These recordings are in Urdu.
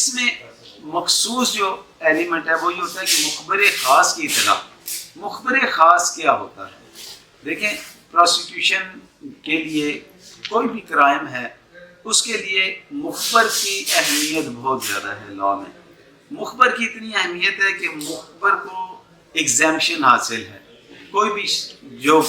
اس میں مخصوص جو ایلیمنٹ ہے وہ یہ ہوتا ہے کہ مخبر خاص کی اطلاع. مخبر خاص کیا ہوتا ہے؟ دیکھیں پروسیکیوشن کے لیے کوئی بھی کرائم ہے اس کے لیے مخبر کی اہمیت بہت زیادہ ہے. لاء میں مخبر کی اتنی اہمیت ہے کہ مخبر کو ایگزیمشن حاصل ہے. کوئی بھی جو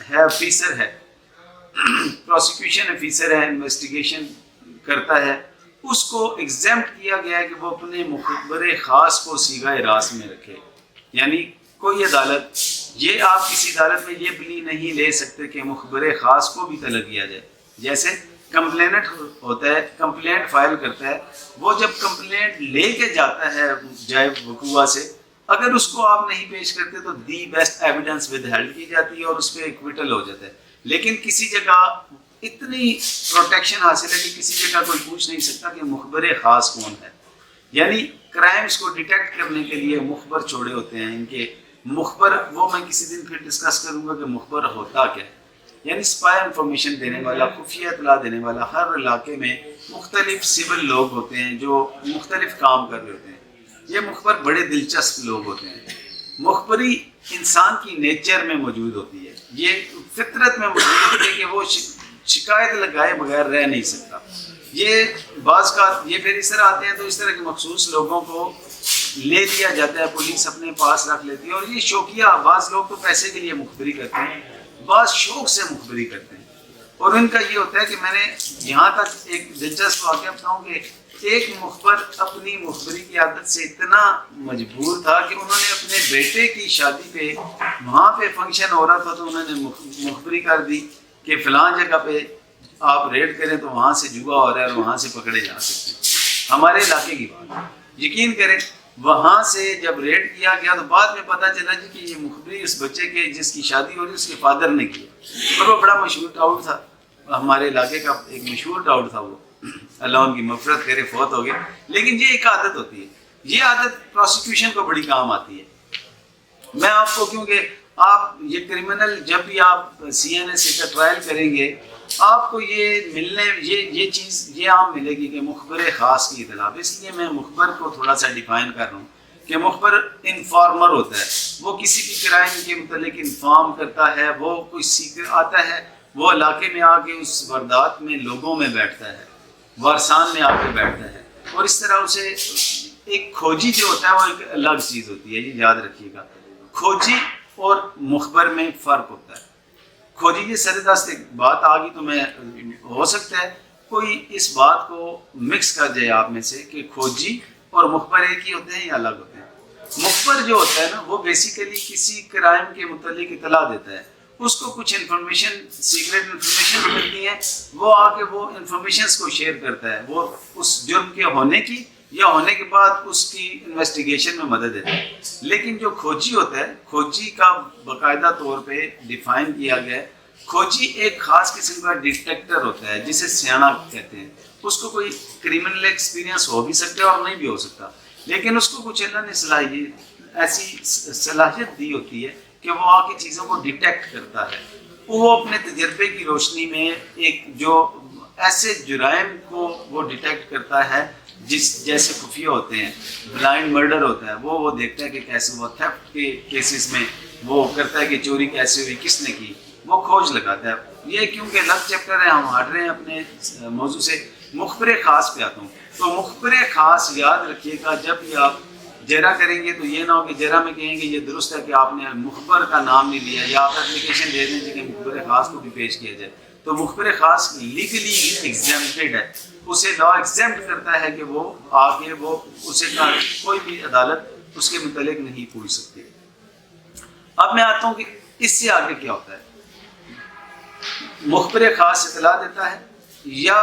ہے آفیسر ہے، پروسیکیوشن آفیسر ہے، انویسٹیگیشن کرتا ہے، اس کو ایگزیمپٹ کیا گیا ہے کہ وہ اپنے مخبر خاص کو صیغہ راست میں رکھے. یعنی کوئی عدالت، یہ آپ کسی عدالت میں یہ پلی نہیں لے سکتے کہ مخبر خاص کو بھی طلب کیا جائے. جیسے کمپلینٹ ہوتا ہے، کمپلینٹ فائل کرتا ہے، وہ جب کمپلینٹ لے کے جاتا ہے جائے وقوع سے، اگر اس کو آپ نہیں پیش کرتے تو the best evidence with held کی جاتی ہے اور اس پہ ایکویٹل ہو جاتا ہے. لیکن کسی جگہ اتنی پروٹیکشن حاصل ہے کہ کسی جگہ کوئی پوچھ نہیں سکتا کہ مخبر خاص کون ہے. یعنی کرائمز کو ڈیٹیکٹ کرنے کے لیے مخبر چھوڑے ہوتے ہیں. ان کے مخبر، وہ میں کسی دن پھر ڈسکس کروں گا کہ مخبر ہوتا کیا ہے. یعنی اسپائی انفارمیشن دینے والا، خفیہ اطلاع دینے والا. ہر علاقے میں مختلف سول لوگ ہوتے ہیں جو مختلف کام کر رہے ہوتے ہیں. یہ مخبر بڑے دلچسپ لوگ ہوتے ہیں. مخبری انسان کی نیچر میں موجود ہوتی ہے، یہ فطرت میں موجود ہوتی ہے کہ وہ شکایت لگائے بغیر رہ نہیں سکتا. یہ بعض کا یہ پھر اس طرح آتے ہیں تو اس طرح کے مخصوص لوگوں کو لے لیا جاتا ہے، پولیس اپنے پاس رکھ لیتی ہے. اور یہ شوقیہ، بعض لوگ تو پیسے کے لیے مخبری کرتے ہیں، بعض شوق سے مخبری کرتے ہیں. اور ان کا یہ ہوتا ہے کہ میں نے یہاں تک ایک دلچسپ واقعہ بتاؤں کہ ایک مخبر اپنی مخبری کی عادت سے اتنا مجبور تھا کہ انہوں نے اپنے بیٹے کی شادی پہ، وہاں پہ فنکشن ہو رہا تھا تو انہوں نے مخبری کر دی کہ فلاں جگہ پہ آپ ریڈ کریں تو وہاں سے جوا ہو رہا ہے اور وہاں سے پکڑے جا سکتے ہیں. ہمارے علاقے کی بات، یقین کریں وہاں سے جب ریڈ کیا گیا تو بعد میں پتہ چلا جی کہ یہ مخبری اس بچے کے جس کی شادی ہو رہی اس کے فادر نے کیا. اور وہ بڑا مشہور ٹاؤن تھا، ہمارے علاقے کا ایک مشہور ٹاؤن تھا. وہ اللہ ان کی مغفرت کرے، فوت ہو گئے. لیکن یہ ایک عادت ہوتی ہے، یہ عادت پروسیکیوشن کو بڑی کام آتی ہے. میں آپ کو، کیونکہ آپ یہ کرمنل جب بھی آپ سی این ایس کا ٹرائل کریں گے آپ کو یہ ملنے، یہ چیز یہ عام ملے گی کہ مخبر خاص کی اطلاع. اس لیے میں مخبر کو تھوڑا سا ڈیفائن کر رہا ہوں کہ مخبر انفارمر ہوتا ہے. وہ کسی بھی کرائم کے متعلق انفارم کرتا ہے. وہ کوئی سیکرٹ آتا ہے، وہ علاقے میں آ کے اس واردات میں لوگوں میں بیٹھتا ہے، وارسان میں آ کے بیٹھتا ہے. اور اس طرح اسے ایک کھوجی جو ہوتا ہے وہ ایک الگ چیز ہوتی ہے. یہ یاد رکھیے گا، کھوجی اور مخبر میں فرق ہوتا ہے. کھوجی کی سر دست ایک بات آ گئی تو میں ہو سکتا ہے کوئی اس بات کو مکس کر جائے آپ میں سے کہ کھوجی اور مخبر ایک ہی ہوتے ہیں یا الگ ہوتے ہیں. مخبر جو ہوتا ہے نا وہ بیسیکلی کسی کرائم کے متعلق اطلاع دیتا ہے. اس کو کچھ انفارمیشن، سیکریٹ انفارمیشن ملتی ہیں، وہ آ کے وہ انفارمیشنز کو شیئر کرتا ہے. وہ اس جرم کے ہونے کی یا ہونے کے بعد اس کی انویسٹیگیشن میں مدد دیتا ہے. لیکن جو کھوجی ہوتا ہے، کھوجی کا باقاعدہ طور پہ ڈیفائن کیا گیا ہے. کھوجی ایک خاص قسم کا ڈیٹیکٹر ہوتا ہے جسے سیاح کہتے ہیں. اس کو کوئی کریمنل ایکسپیرینس ہو بھی سکتا ہے اور نہیں بھی ہو سکتا، لیکن اس کو کچھ اللہ نے ایسی صلاحیت دی ہوتی ہے کہ وہ آ کے چیزوں کو ڈیٹیکٹ کرتا ہے. وہ اپنے تجربے کی روشنی میں ایک جو ایسے جرائم کو وہ ڈیٹیکٹ کرتا ہے جیسے خفیہ ہوتے ہیں، بلائنڈ مرڈر ہوتا ہے، وہ دیکھتا ہے کہ کیسے، وہ تھیفٹ کے کیسز میں وہ کرتا ہے کہ چوری کیسے ہوئی، کس نے کی، وہ کھوج لگاتا ہے. یہ کیونکہ الگ چیپٹر ہے، ہم ہٹ رہے ہیں اپنے موضوع سے. مخبر خاص پہ آتا ہوں. تو مخبر خاص یاد رکھیے گا، جب بھی آپ جرا کریں گے تو یہ نہ ہو کہ جرا میں کہیں گے یہ درست ہے کہ آپ نے مخبر کا نام نہیں لیا، یا آپ اپلیکیشن دے دیں کہ مخبر خاص کو بھی پیش کیا جائے. تو مخبر خاص لیگلی ایگزیمپٹڈ ہے، اسے لا ایگزیمپٹ کرتا ہے کہ وہ آگے وہ اسے کوئی بھی عدالت اس کے متعلق نہیں پوچھ سکتی. اب میں آتا ہوں کہ اس سے آگے کیا ہوتا ہے. مخبر خاص اطلاع دیتا ہے یا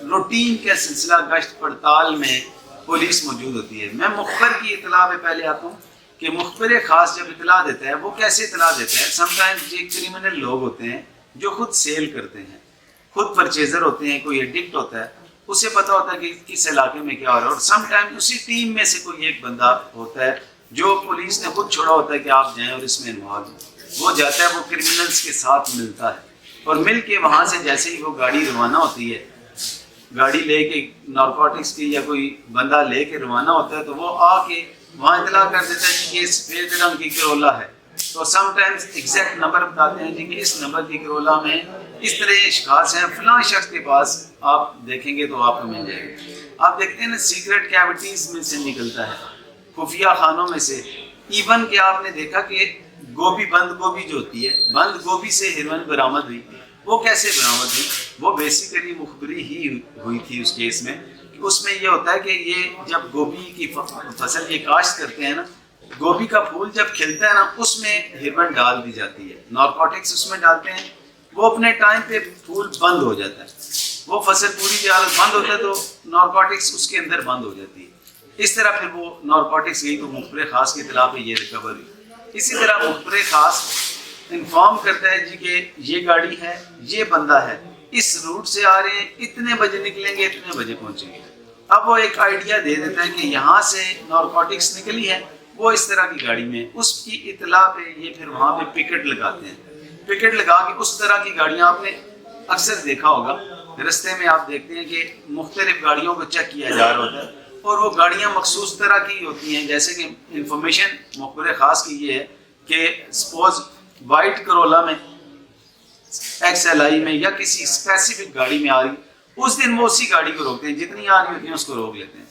روٹین کے سلسلہ گشت پڑتال میں پولیس موجود ہوتی ہے. میں مخبر کی اطلاع پہ پہلے آتا ہوں کہ مخبر خاص جب اطلاع دیتا ہے وہ کیسے اطلاع دیتا ہے. سم ٹائمز یہ کریمنل لوگ ہوتے ہیں جو خود سیل کرتے ہیں، خود پرچیزر ہوتے ہیں، کوئی ایڈکٹ ہوتا ہے، اسے پتہ ہوتا ہے کہ کس علاقے میں کیا ہو رہا ہے. اور سم ٹائم اسی ٹیم میں سے کوئی ایک بندہ ہوتا ہے جو پولیس نے خود چھوڑا ہوتا ہے کہ آپ جائیں اور اس میں انوالو ہوں. وہ جاتا ہے، وہ کرمنلز کے ساتھ ملتا ہے، اور مل کے وہاں سے جیسے ہی وہ گاڑی روانہ ہوتی ہے گاڑی لے کے نارکوٹکس کی یا کوئی بندہ لے کے روانہ ہوتا ہے تو وہ آ کے وہاں اطلاع کر دیتا ہے کہ یہ سفید رنگ کی کرولا ہے، تو سم ٹائمز ایگزیکٹ نمبر بتاتے ہیں جی کہ اس نمبر کی کرولا میں اس طرح اشخاص ہیں، فلاں شخص کے پاس آپ دیکھیں گے تو آپ کو مل جائے گا۔ آپ دیکھتے ہیں نا سیکرٹ کیوٹیز میں سے نکلتا ہے، خفیہ خانوں میں سے، ایون کہ آپ نے دیکھا کہ گوبھی، بند گوبھی جو ہوتی ہے، بند گوبھی سے ہیروئن برآمد ہوئی، وہ کیسے برآمد ہوئی؟ وہ بیسیکلی مخبری ہی ہوئی تھی اس کیس میں۔ اس میں یہ ہوتا ہے کہ یہ جب گوبھی کی فصل یہ کاشت کرتے ہیں نا، گوبھی کا پھول جب کھلتا ہے نا، اس میں ہیروئن ڈال دی جاتی ہے، نارکوٹکس اس میں ڈالتے ہیں، وہ اپنے ٹائم پہ پھول بند ہو جاتا ہے، وہ فصل پوری طرح بند ہوتا ہے تو نارکوٹکس اس کے اندر بند ہو جاتی ہے۔ اس طرح پھر وہ نارکوٹکس گئی تو مخبر خاص کی اطلاع پہ یہ ریکور ہوئی۔ اسی طرح مخبر خاص انفارم کرتا ہے جی کہ یہ گاڑی ہے، یہ بندہ ہے، اس روٹ سے آ رہے ہیں، اتنے بجے نکلیں گے، اتنے بجے پہنچیں گے۔ اب وہ ایک آئیڈیا دے دیتا ہے کہ یہاں سے نارکوٹکس نکلی ہے، وہ اس طرح کی گاڑی میں، اس کی اطلاع پہ یہ پھر وہاں پہ پکٹ لگاتے ہیں، پکٹ لگا کے اس طرح کی گاڑیاں آپ نے اکثر دیکھا ہوگا، رستے میں آپ دیکھتے ہیں کہ مختلف گاڑیوں کو چیک کیا جا رہا ہوتا ہے اور وہ گاڑیاں مخصوص طرح کی ہوتی ہیں، جیسے کہ انفارمیشن مخبر خاص کی یہ ہے کہ سپوز وائٹ کرولا میں، ایکس ایل آئی میں یا کسی اسپیسیفک گاڑی میں آ رہی، اس دن وہ اسی گاڑی کو روکتے ہیں، جتنی آ رہی ہوتی ہیں اس کو روک لیتے ہیں،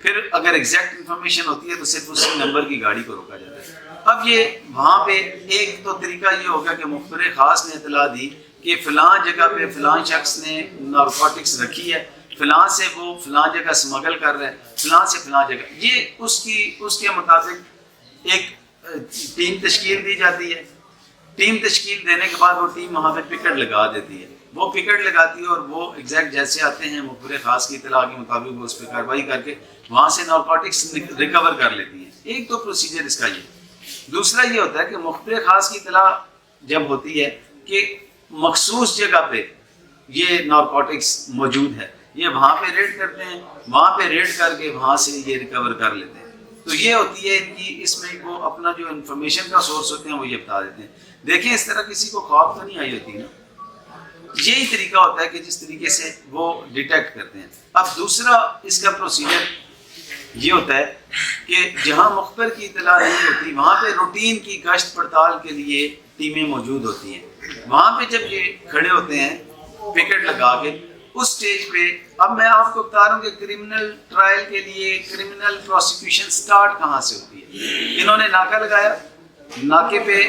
پھر اگر ایگزیکٹ انفارمیشن ہوتی ہے تو صرف اسی نمبر کی گاڑی کو روکا جاتا ہے۔ اب یہ وہاں پہ ایک تو طریقہ یہ ہوگا کہ مخبر خاص نے اطلاع دی کہ فلاں جگہ پہ فلاں شخص نے نارکوٹکس رکھی ہے، فلاں سے وہ فلاں جگہ سمگل کر رہا ہے، فلاں سے فلاں جگہ، یہ اس کے مطابق ایک ٹیم تشکیل دی جاتی ہے۔ ٹیم تشکیل دینے کے بعد وہ ٹیم وہاں پہ پکٹ لگا دیتی ہے، وہ پکٹ لگاتی ہے اور وہ ایگزیکٹ جیسے آتے ہیں مخبر خاص کی اطلاع کے مطابق وہ اس پہ کارروائی کر کے وہاں سے نارکوٹکس ریکور کر لیتی ہے۔ ایک تو پروسیجر اس کا یہ۔ دوسرا یہ ہوتا ہے کہ مخبر خاص کی اطلاع جب ہوتی ہے کہ مخصوص جگہ پہ یہ نارکوٹکس موجود ہے، یہ وہاں پہ ریڈ کرتے ہیں، وہاں پہ ریڈ کر کے وہاں سے یہ ریکور کر لیتے ہیں۔ تو یہ ہوتی ہے ان کی، اس میں وہ اپنا جو انفارمیشن کا سورس ہوتے ہیں وہ یہ بتا دیتے ہیں۔ دیکھیں اس طرح کسی کو خواب تو نہیں آئی ہوتی نا، یہی طریقہ ہوتا ہے کہ جس طریقے سے وہ ڈیٹیکٹ کرتے ہیں۔ اب دوسرا اس کا پروسیجر یہ ہوتا ہے کہ جہاں مخبر کی اطلاع نہیں ہوتی وہاں پہ روٹین کی گشت پڑتال کے لیے ٹیمیں موجود ہوتی ہیں۔ وہاں پہ جب یہ کھڑے ہوتے ہیں پکٹ لگا کے اس سٹیج پہ، اب میں آپ کو بتا رہا ہوں کہ کرمنل ٹرائل کے لیے کرمنل پروسیکیوشن سٹارٹ کہاں سے ہوتی ہے۔ انہوں نے ناکہ لگایا، ناکے پہ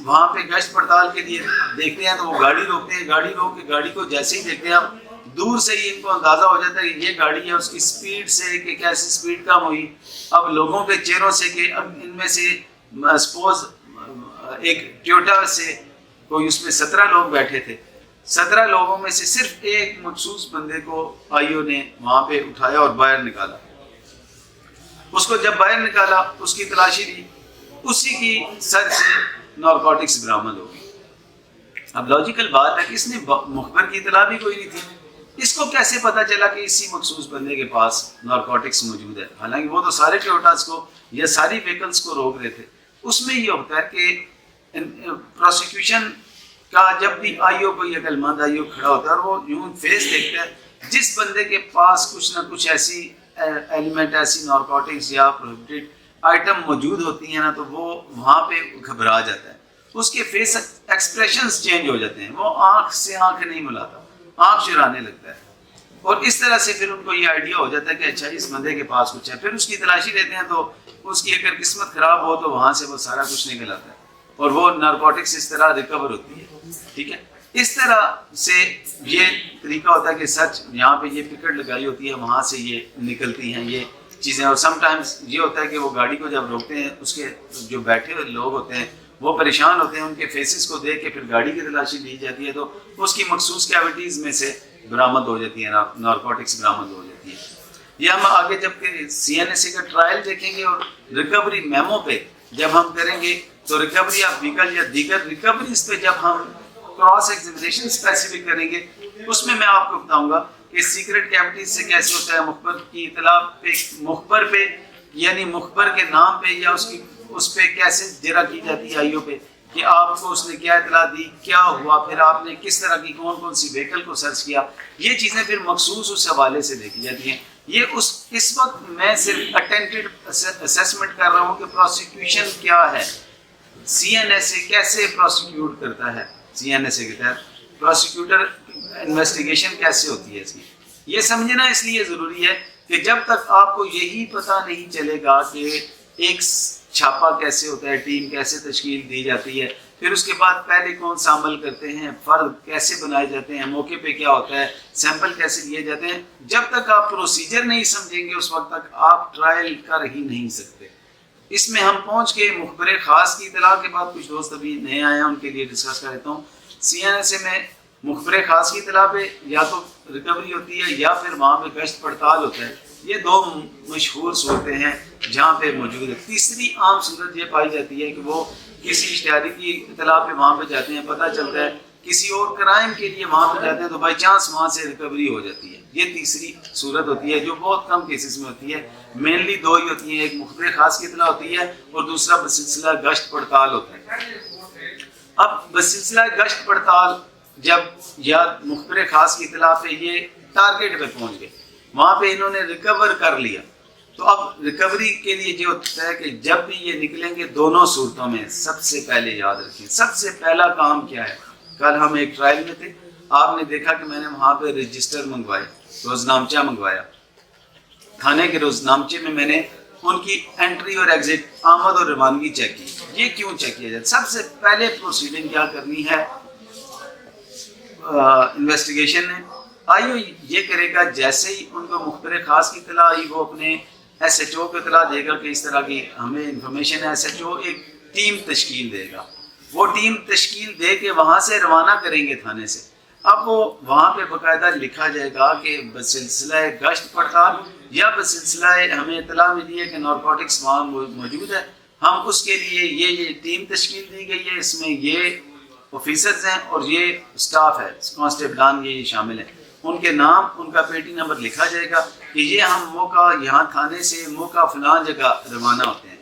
وہاں پہ گشت پڑتال کے لیے دیکھتے ہیں تو وہ گاڑی روکتے ہیں، گاڑی روک کے گاڑی کو جیسے ہی دیکھتے ہیں اب دور سے ہی ان کو اندازہ ہو جاتا ہے کہ یہ گاڑی ہے، اس کی سپیڈ سے کہ کیسی سپیڈ کم ہوئی، اب لوگوں کے چہروں سے کہ اب ان میں سے سپوز ایک ٹویوٹا سے کوئی اس میں 17 لوگ بیٹھے تھے، 17 لوگوں میں سے صرف ایک مخصوص بندے کو آئیو نے وہاں پہ اٹھایا اور باہر نکالا۔ اس کو جب باہر نکالا اس کی تلاشی لی، اسی کی سر سے نارکوٹکس برآمد ہو گئی۔ اب لاجیکل بات ہے کہ اس نے مخبر کی اطلاع بھی کوئی نہیں تھی، اس کو کیسے پتا چلا کہ اسی مخصوص بندے کے پاس نارکوٹکس موجود ہے؟ حالانکہ وہ تو سارے ٹویوٹاز کو یا ساری وہیکلس کو روک رہے تھے۔ اس میں یہ ہوتا ہے کہ پروسیکیوشن کا جب بھی آئیو کوئی عقل مند آئیو کھڑا ہوتا ہے اور وہ یوں فیس دیکھتا ہے، جس بندے کے پاس کچھ نہ کچھ ایسی ایلیمنٹ، ایسی نارکوٹکس یا پروہیبٹڈ آئٹم موجود ہوتی ہیں نا، تو وہ وہاں پہ گھبرا جاتا ہے، اس کے فیس ایکسپریشنز چینج ہو جاتے ہیں، وہ آنکھ سے آنکھ نہیں ملاتا، آنکھ چرانے لگتا ہے، اور اس طرح سے پھر ان کو یہ آئیڈیا ہو جاتا ہے کہ اچھا اس بندے کے پاس کچھ ہے۔ پھر اس کی تلاشی لیتے ہیں تو اس کی اگر قسمت خراب ہو تو وہاں سے وہ سارا کچھ نکل آتا ہے اور وہ نارکوٹکس اس طرح ریکور ہوتی ہے۔ ٹھیک ہے، اس طرح سے یہ طریقہ ہوتا ہے کہ سچ یہاں پہ یہ پکٹ لگائی ہوتی ہے، وہاں سے یہ نکلتی ہیں یہ چیزیں۔ اور سم ٹائمز یہ ہوتا ہے کہ وہ گاڑی کو جب روکتے ہیں، اس کے جو بیٹھے ہوئے لوگ ہوتے ہیں وہ پریشان ہوتے ہیں، ان کے فیسز کو دیکھ کے پھر گاڑی کی تلاشی لی جاتی ہے تو اس کی مخصوص کیوٹیز میں سے برآمد ہو جاتی ہے، نارکوٹکس برآمد ہو جاتی ہے۔ یہ ہم آگے جب کہ سی این ایس سی کا ٹرائل دیکھیں گے اور ریکوری میمو پہ جب ہم کریں گے تو ریکوری آف وہیکل یا دیگر ریکوریز پہ جب ہم کراس ایگزامینیشن اسپیسیفک کریں گے، اس میں میں آپ کو بتاؤں گا کہ سیکرٹ کیوٹیز سے کیسے ہوتا ہے، مخبر کی اطلاع پہ، مخبر پہ یعنی مخبر کے نام پہ یا اس پہ کیسے جرا کی جاتی ہے آئیو پہ، کہ آپ کو اس نے کیا اطلاع دی، کیا ہوا، پھر آپ نے کس طرح کی کون کون سی وہیکل کو سرچ کیا، یہ چیزیں پھر مخصوص اس حوالے سے دیکھی جاتی ہیں. یہ اس وقت میں صرف اٹینٹڈ اسیسمنٹ کر رہا ہوں کہ پروسیکیوشن کیا ہے، سی این ایس اے کیسے پروسیکیوٹ کرتا ہے، سی این ایس اے کے تحت پروسیکیوٹر انویسٹیگیشن کیسے ہوتی ہے اس کی. یہ سمجھنا اس لیے ضروری ہے کہ جب تک آپ کو یہی پتہ نہیں چلے گا کہ ایک چھاپا کیسے ہوتا ہے، ٹیم کیسے تشکیل دی جاتی ہے، پھر اس کے بعد پہلے کون سا عمل کرتے ہیں، فرد کیسے بنائے جاتے ہیں، موقع پہ کیا ہوتا ہے، سیمپل کیسے لیے جاتے ہیں، جب تک آپ پروسیجر نہیں سمجھیں گے اس وقت تک آپ ٹرائل کر ہی نہیں سکتے. اس میں ہم پہنچ کے مخبر خاص کی اطلاع کے بعد کچھ دوست ابھی نئے آئے ہیں ان کے لیے ڈسکس کر لیتا ہوں. سی این ایس اے میں مخبر خاص کی اطلاع پہ یا تو ریکوری ہوتی ہے یا پھر وہاں پہ گشت پڑتال ہوتا ہے. یہ دو مشہور صورتیں ہیں جہاں پہ موجود ہے. تیسری عام صورت یہ پائی جاتی ہے کہ وہ کسی اشتہاری کی اطلاع پہ وہاں پہ جاتے ہیں، پتہ چلتا ہے کسی اور کرائم کے لیے وہاں پہ جاتے ہیں تو بائی چانس وہاں سے ریکوری ہو جاتی ہے. یہ تیسری صورت ہوتی ہے جو بہت کم کیسز میں ہوتی ہے. مینلی دو ہی ہوتی ہیں، ایک مخبر خاص کی اطلاع ہوتی ہے اور دوسرا بسلسلہ گشت پڑتال ہوتا ہے. اب بسلسلہ گشت پڑتال جب یا مخبر خاص کی اطلاع پہ یہ ٹارگیٹ پہ پہنچ گئے، وہاں پہ انہوں نے ریکور کر لیا، تو اب ریکوری کے لیے جو ہوتا ہے کہ جب بھی یہ نکلیں گے دونوں صورتوں میں سب سے پہلے یاد رکھیں سب سے پہلا کام کیا ہے. کل ہم ایک ٹرائل میں تھے، آپ نے دیکھا کہ میں نے وہاں پہ رجسٹر منگوائے، روزنامچہ منگوایا. تھانے کے روزنامچے میں نے ان کی انٹری اور ایگزٹ، آمد اور روانگی چیک کی. یہ کیوں چیک کیا جائے؟ سب سے پہلے پروسیڈنگ کیا کرنی ہے انویسٹیگیشن نے، آئی او یہ کرے گا جیسے ہی ان کو مخبر خاص کی اطلاع آئی وہ اپنے ایس ایچ او کو اطلاع دے گا کہ اس طرح کی ہمیں انفارمیشن ہے. ایس ایچ او ایک ٹیم تشکیل دے گا، وہ ٹیم تشکیل دے کے وہاں سے روانہ کریں گے تھانے سے. اب وہ وہاں پہ باقاعدہ لکھا جائے گا کہ بسلسلہ گشت پڑتال یا بسلسلہ ہمیں اطلاع ملی ہے کہ نارکوٹکس وہاں موجود ہے، ہم اس کے لیے یہ ٹیم تشکیل دی گئی ہے، اس میں یہ آفیسرز ہیں اور یہ اسٹاف ہے، کانسٹیبلان یہ شامل ہیں. ان کے نام، ان کا پیٹی نمبر لکھا جائے گا کہ یہ ہم موقع یہاں تھانے سے موقع فلان جگہ روانہ ہوتے ہیں.